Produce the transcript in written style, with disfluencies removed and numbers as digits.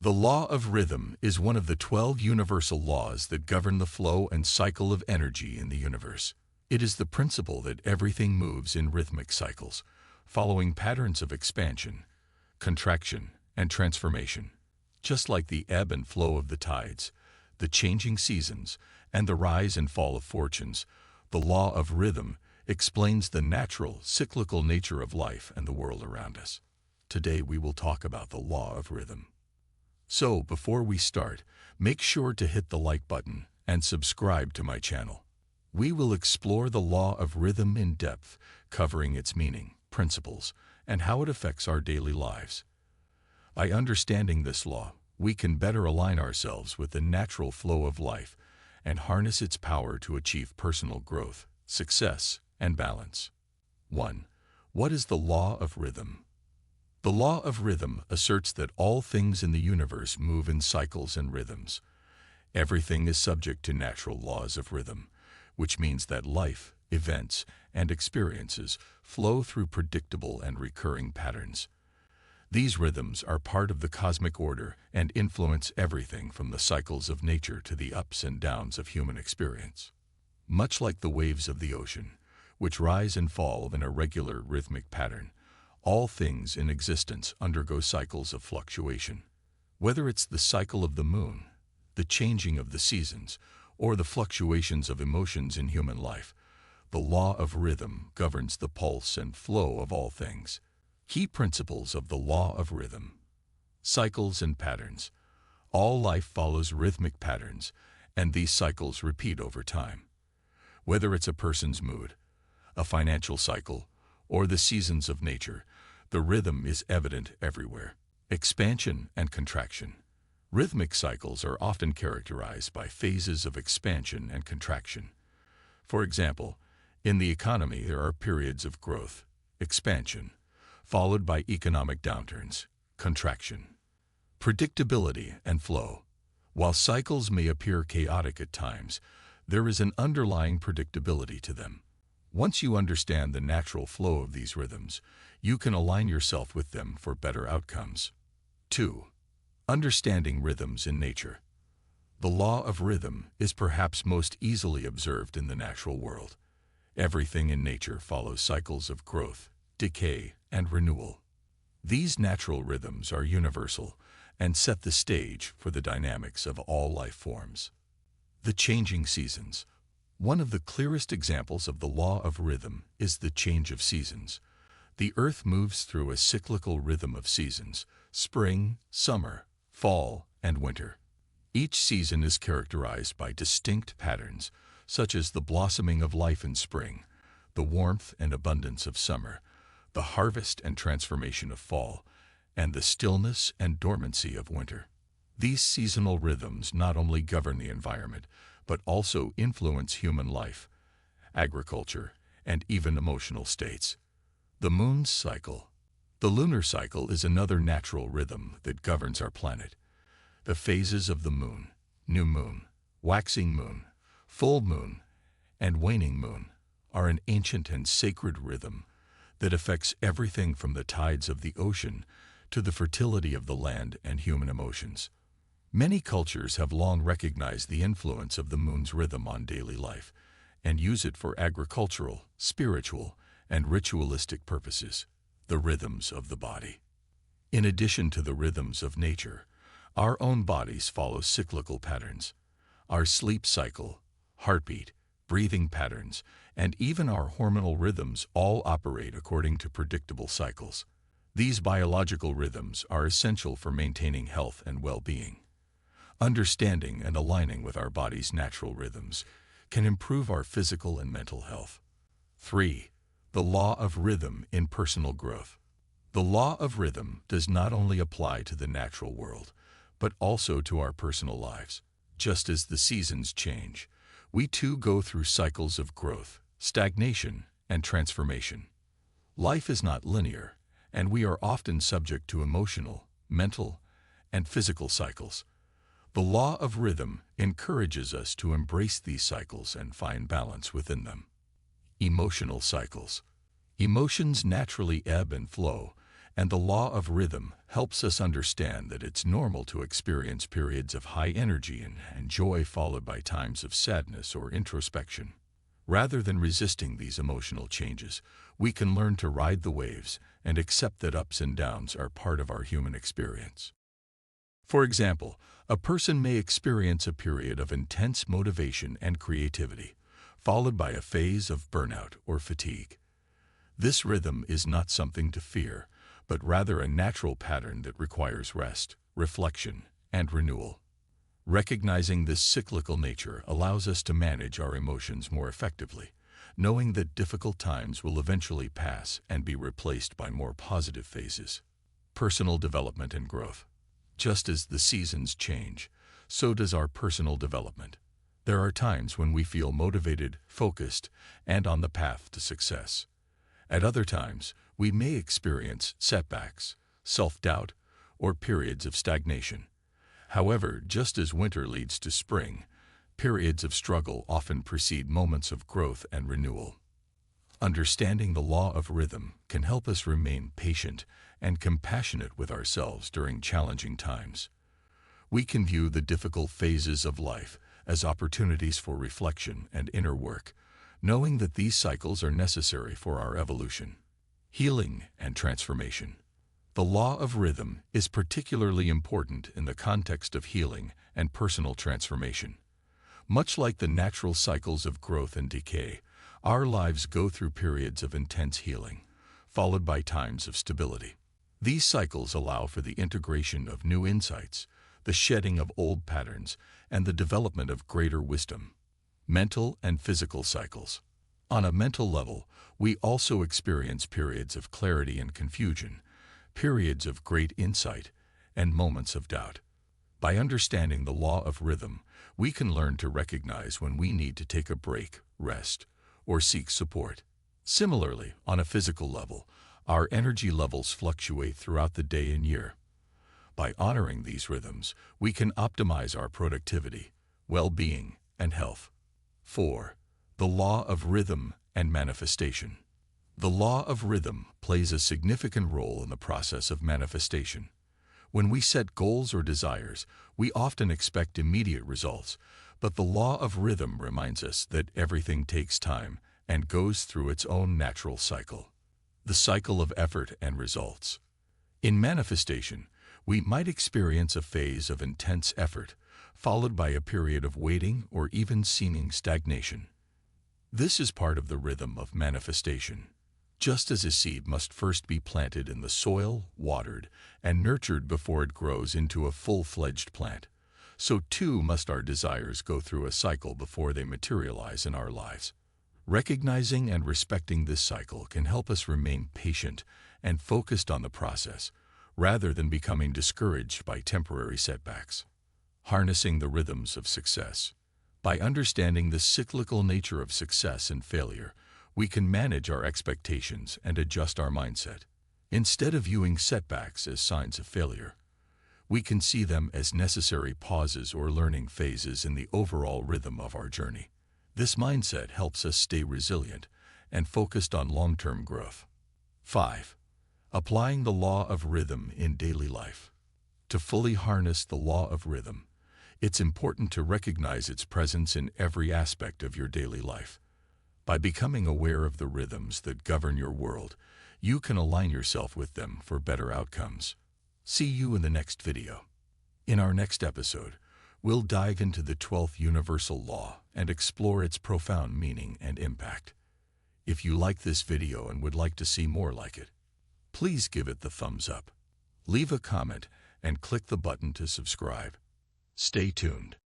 The law of rhythm is one of the 12 universal laws that govern the flow and cycle of energy in the universe. It is the principle that everything moves in rhythmic cycles, following patterns of expansion, contraction, and transformation. Just like the ebb and flow of the tides, the changing seasons, and the rise and fall of fortunes, the law of rhythm explains the natural, cyclical nature of life and the world around us. Today we will talk about the law of rhythm. So, before we start, make sure to hit the like button and subscribe to my channel. We will explore the law of rhythm in depth, covering its meaning, principles, and how it affects our daily lives. By understanding this law, we can better align ourselves with the natural flow of life and harness its power to achieve personal growth, success, and balance. 1. What is the law of rhythm? The law of rhythm asserts that all things in the universe move in cycles and rhythms. Everything is subject to natural laws of rhythm, which means that life, events, and experiences flow through predictable and recurring patterns. These rhythms are part of the cosmic order and influence everything from the cycles of nature to the ups and downs of human experience. Much like the waves of the ocean, which rise and fall in a regular rhythmic pattern, all things in existence undergo cycles of fluctuation. Whether it's the cycle of the moon, the changing of the seasons, or the fluctuations of emotions in human life, the law of rhythm governs the pulse and flow of all things. Key principles of the law of rhythm. Cycles and patterns. All life follows rhythmic patterns, and these cycles repeat over time. Whether it's a person's mood, a financial cycle, or the seasons of nature, the rhythm is evident everywhere. Expansion and contraction. Rhythmic cycles are often characterized by phases of expansion and contraction. For example, in the economy there are periods of growth, expansion, followed by economic downturns, contraction. Predictability and flow. While cycles may appear chaotic at times, there is an underlying predictability to them. Once you understand the natural flow of these rhythms, you can align yourself with them for better outcomes. 2. Understanding rhythms in nature. The law of rhythm is perhaps most easily observed in the natural world. Everything in nature follows cycles of growth, decay, and renewal. These natural rhythms are universal and set the stage for the dynamics of all life forms. The changing seasons. One of the clearest examples of the law of rhythm is the change of seasons. The earth moves through a cyclical rhythm of seasons: spring, summer, fall, and winter. Each season is characterized by distinct patterns, such as the blossoming of life in spring, the warmth and abundance of summer, the harvest and transformation of fall, and the stillness and dormancy of winter. These seasonal rhythms not only govern the environment, but also influence human life, agriculture, and even emotional states. The moon's cycle. The lunar cycle is another natural rhythm that governs our planet. The phases of the moon, new moon, waxing moon, full moon, and waning moon, are an ancient and sacred rhythm that affects everything from the tides of the ocean to the fertility of the land and human emotions. Many cultures have long recognized the influence of the moon's rhythm on daily life and use it for agricultural, spiritual, and ritualistic purposes. The rhythms of the body. In addition to the rhythms of nature, our own bodies follow cyclical patterns. Our sleep cycle, heartbeat, breathing patterns, and even our hormonal rhythms all operate according to predictable cycles. These biological rhythms are essential for maintaining health and well-being. Understanding and aligning with our body's natural rhythms can improve our physical and mental health. 3. The law of rhythm in personal growth. The law of rhythm does not only apply to the natural world, but also to our personal lives. Just as the seasons change, we too go through cycles of growth, stagnation, and transformation. Life is not linear, and we are often subject to emotional, mental, and physical cycles. The law of rhythm encourages us to embrace these cycles and find balance within them. Emotional cycles. Emotions naturally ebb and flow, And the law of rhythm helps us understand that it's normal to experience periods of high energy and joy followed by times of sadness or introspection. Rather than resisting these emotional changes, we can learn to ride the waves and accept that ups and downs are part of our human experience. For example, a person may experience a period of intense motivation and creativity, followed by a phase of burnout or fatigue. This rhythm is not something to fear, but rather a natural pattern that requires rest, reflection, and renewal. Recognizing this cyclical nature allows us to manage our emotions more effectively, knowing that difficult times will eventually pass and be replaced by more positive phases. Personal development and growth. Just as the seasons change, so does our personal development. There are times when we feel motivated, focused, and on the path to success. At other times, we may experience setbacks, self-doubt, or periods of stagnation. However, just as winter leads to spring, periods of struggle often precede moments of growth and renewal. Understanding the law of rhythm can help us remain patient and compassionate with ourselves during challenging times. We can view the difficult phases of life as opportunities for reflection and inner work, knowing that these cycles are necessary for our evolution, healing, and transformation. The law of rhythm is particularly important in the context of healing and personal transformation. Much like the natural cycles of growth and decay, our lives go through periods of intense healing, followed by times of stability. These cycles allow for the integration of new insights, the shedding of old patterns, and the development of greater wisdom. Mental and physical cycles. On a mental level, we also experience periods of clarity and confusion, periods of great insight, and moments of doubt. By understanding the law of rhythm, we can learn to recognize when we need to take a break, rest, or seek support. Similarly, on a physical level, our energy levels fluctuate throughout the day and year. By honoring these rhythms, we can optimize our productivity, well-being, and health. 4. The law of rhythm and manifestation. The law of rhythm plays a significant role in the process of manifestation. When we set goals or desires, we often expect immediate results, but the law of rhythm reminds us that everything takes time and goes through its own natural cycle. The cycle of effort and results. In manifestation, we might experience a phase of intense effort, followed by a period of waiting or even seeming stagnation. This is part of the rhythm of manifestation. Just as a seed must first be planted in the soil, watered, and nurtured before it grows into a full-fledged plant, so too must our desires go through a cycle before they materialize in our lives. Recognizing and respecting this cycle can help us remain patient and focused on the process, rather than becoming discouraged by temporary setbacks. Harnessing the rhythms of success. By understanding the cyclical nature of success and failure, we can manage our expectations and adjust our mindset. Instead of viewing setbacks as signs of failure, we can see them as necessary pauses or learning phases in the overall rhythm of our journey. This mindset helps us stay resilient and focused on long-term growth. 5. Applying the law of rhythm in daily life. To fully harness the law of rhythm, it's important to recognize its presence in every aspect of your daily life. By becoming aware of the rhythms that govern your world, you can align yourself with them for better outcomes. See you in the next video. In our next episode, we'll dive into the 12th universal law and explore its profound meaning and impact. If you like this video and would like to see more like it, please give it the thumbs up. Leave a comment and click the button to subscribe. Stay tuned.